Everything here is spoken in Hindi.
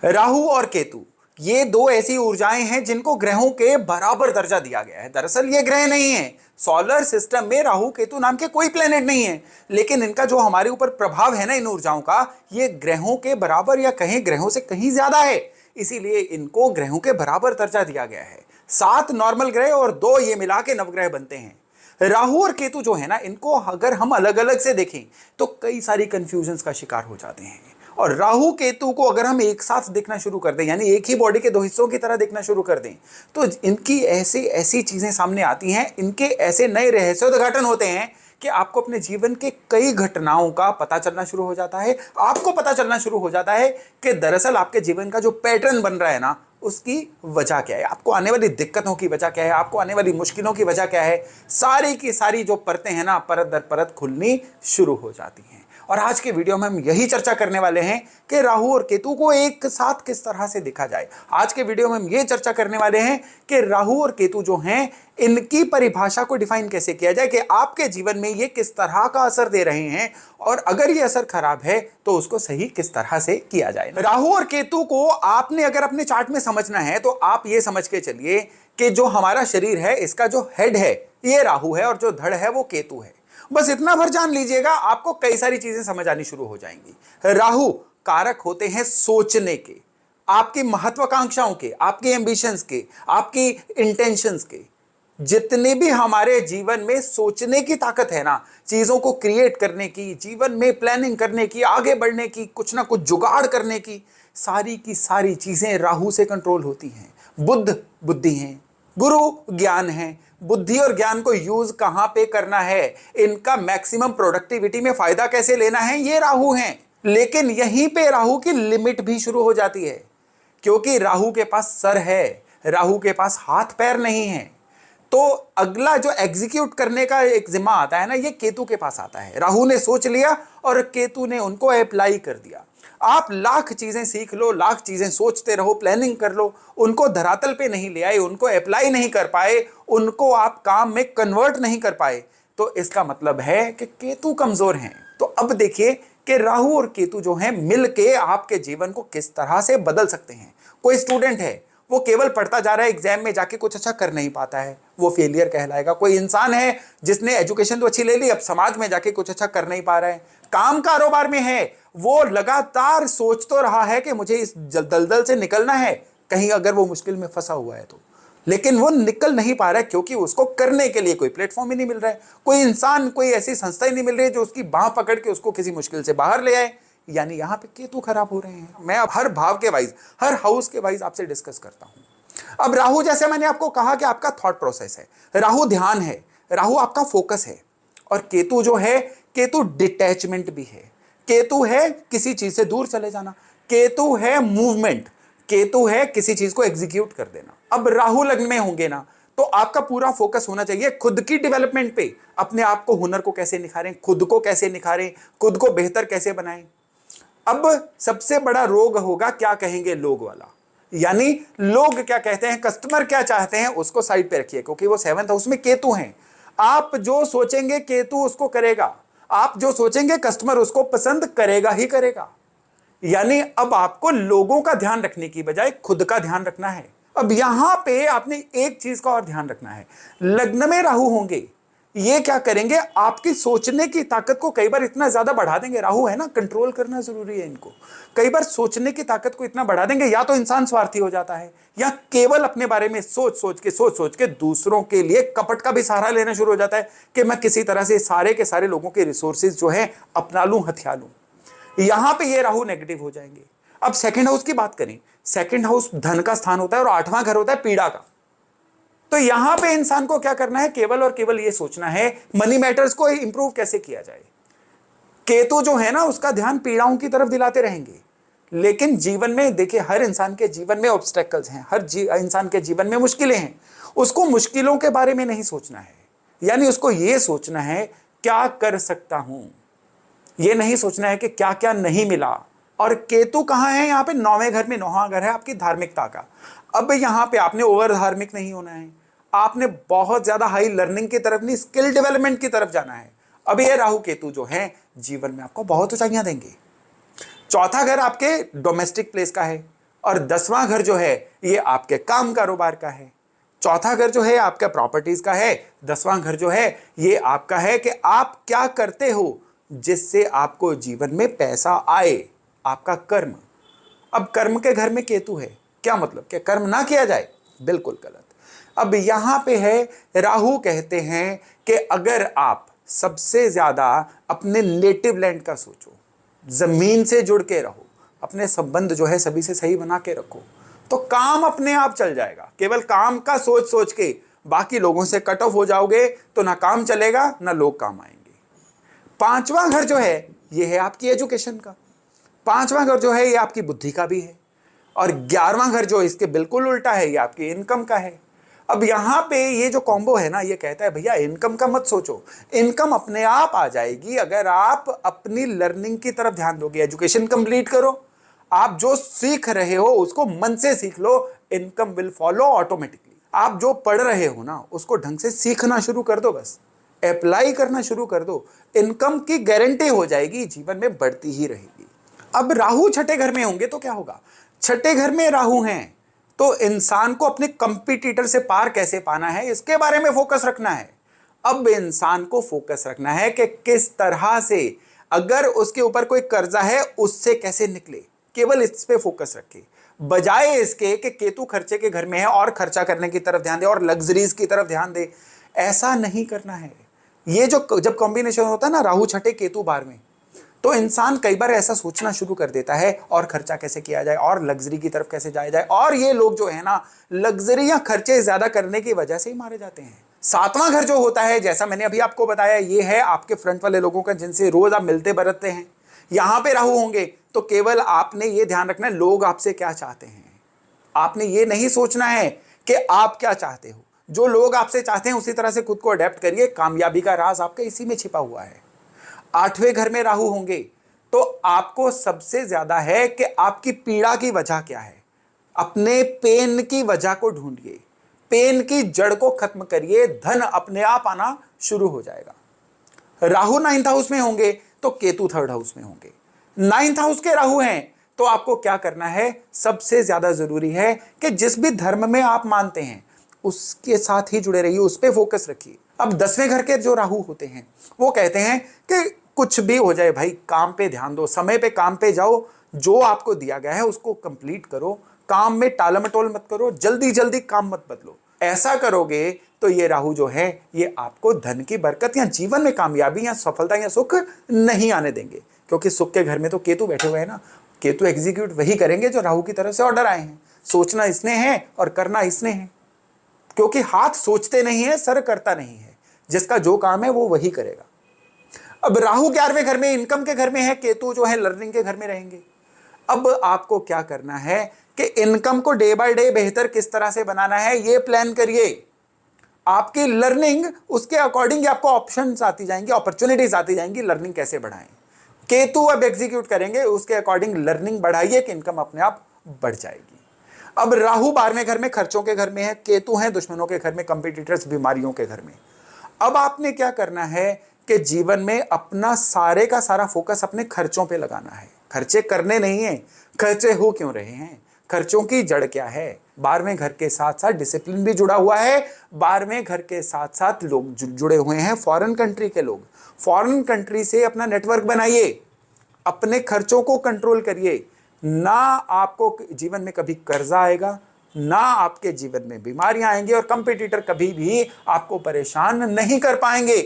राहु और केतु ये दो ऐसी ऊर्जाएं हैं जिनको ग्रहों के बराबर दर्जा दिया गया है। दरअसल ये ग्रह नहीं है, सोलर सिस्टम में राहु केतु नाम के कोई प्लेनेट नहीं है, लेकिन इनका जो हमारे ऊपर प्रभाव है ना इन ऊर्जाओं का, ये ग्रहों के बराबर या कहीं ग्रहों से कहीं ज्यादा है। इसीलिए इनको ग्रहों के बराबर दर्जा दिया गया है। 7 नॉर्मल ग्रह और 2 ये मिला के नवग्रह बनते हैं। राहु और केतु जो है ना, इनको अगर हम अलग अलग से देखें तो कई सारी कंफ्यूजन्स का शिकार हो जाते हैं। और राहु केतु को अगर हम एक साथ देखना शुरू कर दें, यानी एक ही बॉडी के 2 हिस्सों की तरह देखना शुरू कर दें, तो इनकी ऐसी चीजें सामने आती हैं, इनके ऐसे नए रहस्योद्घाटन होते हैं कि आपको अपने जीवन के कई घटनाओं का पता चलना शुरू हो जाता है। आपको पता चलना शुरू हो जाता है कि दरअसल आपके जीवन का जो पैटर्न बन रहा है ना, उसकी वजह क्या है, आपको आने वाली दिक्कतों की वजह क्या है, आपको आने वाली मुश्किलों की वजह क्या है। सारी की सारी जो परतें हैं ना, परत दर परत खुलनी शुरू हो जाती हैं। और आज के वीडियो में हम यही चर्चा करने वाले हैं कि राहु और केतु को एक साथ किस तरह से देखा जाए। आज के वीडियो में हम ये चर्चा करने वाले हैं कि राहु और केतु जो हैं, इनकी परिभाषा को डिफाइन कैसे किया जाए, कि आपके जीवन में ये किस तरह का असर दे रहे हैं, और अगर ये असर खराब है तो उसको सही किस तरह से किया जाए। राहु और केतु को आपने अगर अपने चार्ट में समझना है तो आप ये समझ के चलिए कि जो हमारा शरीर है, इसका जो हेड है ये राहु है और जो धड़ है वो केतु है। बस इतना भर जान लीजिएगा, आपको कई सारी चीजें समझ आनी शुरू हो जाएंगी। राहु कारक होते हैं सोचने के, आपकी महत्वाकांक्षाओं के, आपके एम्बिशंस के, आपकी इंटेंशंस के। जितने भी हमारे जीवन में सोचने की ताकत है ना, चीजों को क्रिएट करने की, जीवन में प्लानिंग करने की, आगे बढ़ने की, कुछ ना कुछ जुगाड़ करने की सारी चीजें राहु से कंट्रोल होती हैं। बुद्ध बुद्धि है, गुरु ज्ञान है। बुद्धि और ज्ञान को यूज कहां पे करना है, इनका मैक्सिमम प्रोडक्टिविटी में फायदा कैसे लेना है, ये राहु हैं। लेकिन यहीं पे राहु की लिमिट भी शुरू हो जाती है, क्योंकि राहु के पास सर है, राहु के पास हाथ पैर नहीं है। तो अगला जो एग्जीक्यूट करने का एक जिम्मा आता है ना, ये केतु के पास आता है। राहु ने सोच लिया और केतु ने उनको अप्लाई कर दिया। आप लाख चीजें सीख लो, लाख चीजें सोचते रहो, प्लानिंग कर लो, उनको धरातल पे नहीं ले आए, उनको अप्लाई नहीं कर पाए, उनको आप काम में कन्वर्ट नहीं कर पाए, तो इसका मतलब है कि केतु कमजोर हैं। तो अब देखिए कि राहु और केतु जो हैं, मिलके आपके जीवन को किस तरह से बदल सकते हैं। कोई स्टूडेंट है, वो केवल पढ़ता जा रहा है, एग्जाम में जाके कुछ अच्छा कर नहीं पाता है, वो फेलियर कहलाएगा। कोई इंसान है जिसने एजुकेशन तो अच्छी ले ली, अब समाज में जाके कुछ अच्छा कर नहीं पा रहा है। काम कारोबार में है, वो लगातार सोच तो रहा है कि मुझे इस दलदल से निकलना है, कहीं अगर वो मुश्किल में फंसा हुआ है तो, लेकिन वो निकल नहीं पा रहा है क्योंकि उसको करने के लिए कोई प्लेटफॉर्म ही नहीं मिल रहा है, कोई इंसान, कोई ऐसी संस्था ही नहीं मिल रही है जो उसकी बाह पकड़ के उसको किसी मुश्किल से बाहर ले आए। यानी यहां पे केतु खराब हो रहे हैं। मैं अब हर भाव के वाइज, हर हाउस के वाइज आपसे डिस्कस करता हूं। अब राहु, जैसे मैंने आपको कहा कि आपका थॉट प्रोसेस है, राहु ध्यान है, राहु आपका फोकस है, और केतु जो है, केतु डिटैचमेंट भी है, केतु है किसी चीज से दूर चले जाना, केतु है मूवमेंट, केतु है किसी चीज को एग्जीक्यूट कर देना। अब राहु लग्न में होंगे ना, तो आपका पूरा फोकस होना चाहिए खुद की डेवलपमेंट पे, अपने आप को, हुनर को कैसे निखारें, खुद को कैसे निखारें, खुद को बेहतर कैसे बनाएं। अब सबसे बड़ा रोग होगा क्या कहेंगे लोग वाला, यानी लोग क्या कहते हैं, कस्टमर क्या चाहते हैं, उसको साइड पे रखिए, क्योंकि वो 7th हाउस में केतु हैं। आप जो सोचेंगे केतु उसको करेगा, आप जो सोचेंगे कस्टमर उसको पसंद करेगा ही करेगा। यानी अब आपको लोगों का ध्यान रखने की बजाय खुद का ध्यान रखना है। अब यहां पे आपने एक चीज का और ध्यान रखना है, लग्न में राहु होंगे, ये क्या करेंगे, आपकी सोचने की ताकत को कई बार इतना ज्यादा बढ़ा देंगे। राहु है ना, कंट्रोल करना जरूरी है इनको। कई बार सोचने की ताकत को इतना बढ़ा देंगे, या तो इंसान स्वार्थी हो जाता है, या केवल अपने बारे में सोच सोच के दूसरों के लिए कपट का भी सहारा लेना शुरू हो जाता है कि मैं किसी तरह से सारे के सारे लोगों के रिसोर्सेज जो है अपना लूं, हथिया लूं। यहां पे ये राहु नेगेटिव हो जाएंगे। अब 2nd हाउस की बात करें, 2nd हाउस धन का स्थान होता है और 8वां घर होता है पीड़ा का। तो यहां पे इंसान को क्या करना है, केवल और केवल ये सोचना है मनी मैटर्स को इंप्रूव कैसे किया जाए। केतु जो है ना, उसका ध्यान पीड़ाओं की तरफ दिलाते रहेंगे। लेकिन जीवन में देखिए, हर इंसान के जीवन में ऑब्स्टेकल्स हैं, हर इंसान के जीवन में मुश्किलें हैं। उसको मुश्किलों के बारे में नहीं सोचना है, यानी उसको यह सोचना है क्या कर सकता हूं, यह नहीं सोचना है कि क्या क्या नहीं मिला। और केतु कहां है, यहां पे 9वें घर में, 9वां घर है आपकी धार्मिकता का। अब यहां पे आपने ओवर धार्मिक नहीं होना है, आपने बहुत ज्यादा हाई लर्निंग की तरफ नहीं, स्किल डेवलपमेंट की तरफ जाना है। अब ये राहु केतु जो है जीवन में आपको बहुत ऊंचाइयां देंगे। 4था घर आपके डोमेस्टिक प्लेस का है, और 10वां घर जो है ये आपके काम कारोबार का है। चौथा घर जो है आपका प्रॉपर्टीज का है। 10वां घर जो है ये आपका है कि आप क्या करते हो जिससे आपको जीवन में पैसा आए, आपका कर्म। अब कर्म के घर में केतु है, क्या मतलब कि कर्म ना किया जाए? बिल्कुल गलत। अब यहां पे है राहु कहते हैं कि अगर आप सबसे ज्यादा अपने नेटिव लैंड का सोचो, जमीन से जुड़ के रहो, अपने संबंध जो है सभी से सही बना के रखो, तो काम अपने आप चल जाएगा। केवल काम का सोच सोच के बाकी लोगों से कट ऑफ हो जाओगे तो ना काम चलेगा ना लोग काम आएंगे। 5वां घर जो है ये है आपकी एजुकेशन का। 5वां घर जो है ये आपकी बुद्धि का भी है। और 11वां घर जो इसके बिल्कुल उल्टा है ये आपकी इनकम का है। अब यहां पे ये जो कॉम्बो है ना, ये कहता है भैया इनकम का मत सोचो, इनकम अपने आप आ जाएगी अगर आप अपनी लर्निंग की तरफ ध्यान दोगे। एजुकेशन कंप्लीट करो, आप जो सीख रहे हो उसको मन से सीख लो, इनकम विल फॉलो ऑटोमेटिकली। आप जो पढ़ रहे हो ना उसको ढंग से सीखना शुरू कर दो, बस अप्लाई करना शुरू कर दो, इनकम की गारंटी हो जाएगी, जीवन में बढ़ती ही रहेगी। अब राहु छठे घर में होंगे तो क्या होगा? छठे घर में राहु हैं तो इंसान को अपने कंपटीटर से पार कैसे पाना है इसके बारे में फोकस रखना है। अब इंसान को फोकस रखना है कि किस तरह से, अगर उसके ऊपर कोई कर्जा है उससे कैसे निकले, केवल इस पे फोकस रखे, बजाय इसके कि केतु खर्चे के घर में है और खर्चा करने की तरफ ध्यान दे और लग्जरीज की तरफ ध्यान दे। ऐसा नहीं करना है। ये जो जब कॉम्बिनेशन होता है ना राहु छठे केतु 12वें, तो इंसान कई बार ऐसा सोचना शुरू कर देता है और खर्चा कैसे किया जाए और लग्जरी की तरफ कैसे जाया जाए, और ये लोग जो है ना लग्जरी या खर्चे ज्यादा करने की वजह से ही मारे जाते हैं। 7वां घर जो होता है, जैसा मैंने अभी आपको बताया, ये है आपके फ्रंट वाले लोगों का जिनसे रोज आप मिलते बरतते हैं। यहां पे राहु होंगे तो केवल आपने ये ध्यान रखना है लोग आपसे क्या चाहते हैं। आपने ये नहीं सोचना है कि आप क्या चाहते हो, जो लोग आपसे चाहते हैं उसी तरह से खुद को अडेप्ट करिए। कामयाबी का राज आपका इसी में छिपा हुआ है। 8वें घर में राहु होंगे तो आपको सबसे ज्यादा है कि आपकी पीड़ा की वजह क्या है, अपने पेन की वजह को ढूंढिए, पेन की जड़ को खत्म करिए, धन अपने आप आना शुरू हो जाएगा। राहु 9th हाउस में होंगे तो केतु 3rd हाउस में होंगे। 9th हाउस के राहु हैं तो आपको क्या करना है, सबसे ज्यादा जरूरी है कि जिस भी धर्म में आप मानते हैं उसके साथ ही जुड़े रहिए, उस पर फोकस रखिए। अब 10वें घर के जो राहु होते हैं वो कहते हैं कि कुछ भी हो जाए भाई काम पे ध्यान दो, समय पे काम पे जाओ, जो आपको दिया गया है उसको कंप्लीट करो, काम में टालमटोल मत करो, जल्दी जल्दी काम मत बदलो। ऐसा करोगे तो ये राहु जो है ये आपको धन की बरकत या जीवन में कामयाबी या सफलता या सुख नहीं आने देंगे, क्योंकि सुख के घर में तो केतु बैठे हुए हैं ना। केतु एग्जीक्यूट वही करेंगे जो राहु की तरफ से ऑर्डर आए हैं। सोचना इसने है और करना इसने है, क्योंकि हाथ सोचते नहीं है, सर करता नहीं है, जिसका जो काम है वो वही करेगा। अब राहु 11वें घर में इनकम के घर में है, केतु जो है लर्निंग के घर में रहेंगे। अब आपको क्या करना है कि इनकम को डे बाय डे बेहतर किस तरह से बनाना है ये प्लान करिए। आपकी लर्निंग उसके अकॉर्डिंग आपको ऑप्शंस आती जाएंगी, अपॉर्चुनिटीज आती जाएंगी, लर्निंग कैसे बढ़ाएं। केतु अब एग्जीक्यूट करेंगे, उसके अकॉर्डिंग लर्निंग बढ़ाइए कि इनकम अपने आप बढ़ जाएगी। अब राहु 12वें घर में खर्चों के घर में है, केतु है दुश्मनों के घर में, कंपटीटर्स बीमारियों के घर में। अब आपने क्या करना है कि जीवन में अपना सारे का सारा फोकस अपने खर्चों पे लगाना है। खर्चे करने नहीं है, खर्चे हो क्यों रहे हैं, खर्चों की जड़ क्या है। 12वें घर के साथ साथ डिसिप्लिन भी जुड़ा हुआ है। 12वें घर के साथ साथ लोग जुड़े हुए हैं फॉरेन कंट्री के लोग। फॉरेन कंट्री से अपना नेटवर्क बनाइए, अपने खर्चों को कंट्रोल करिए। ना आपको जीवन में कभी कर्जा आएगा, ना आपके जीवन में बीमारियां आएंगी, और कंपटीटर कभी भी आपको परेशान नहीं कर पाएंगे।